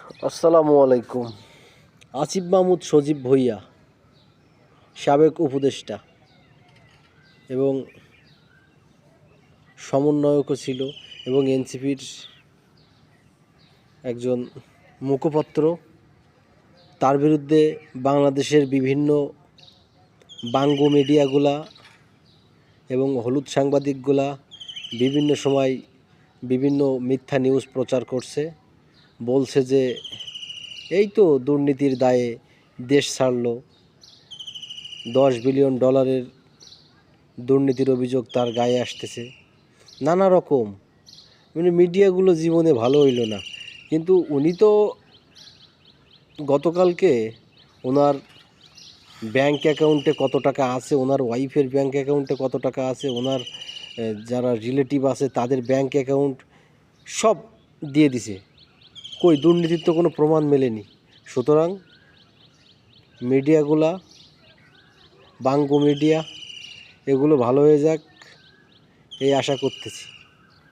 আসসালামু আলাইকুম। আসিফ মাহমুদ সজীব ভুঁইয়া সাবেক উপদেষ্টা এবং সমন্বয়কও ছিল এবং এনসিপির একজন মুখপাত্র। তার বিরুদ্ধে বাংলাদেশের বিভিন্ন বাঙ্গু মিডিয়াগুলা এবং হলুদ সাংবাদিকগুলা বিভিন্ন সময় বিভিন্ন মিথ্যা নিউজ প্রচার করছে, বলছে যে এই তো দুর্নীতির দায়ে দেশ ছাড়ল, $10 বিলিয়ন দুর্নীতির অভিযোগ তার গায়ে আসতেছে, নানা রকম। মানে মিডিয়াগুলো জীবনে ভালো হইল না। কিন্তু উনি তো গতকালকে ওনার ব্যাংক অ্যাকাউন্টে কত টাকা আছে, ওনার ওয়াইফের ব্যাংক অ্যাকাউন্টে কত টাকা আছে, ওনার যারা রিলেটিভ আছে তাদের ব্যাংক অ্যাকাউন্ট সব দিয়ে দিছে। কই দুর্নীতির তো কোনো প্রমাণ মেলেনি। সুতরাং মিডিয়াগুলা, বাঙ্গু মিডিয়া, এগুলো ভালো হয়ে যাক এই আশা করতেছি।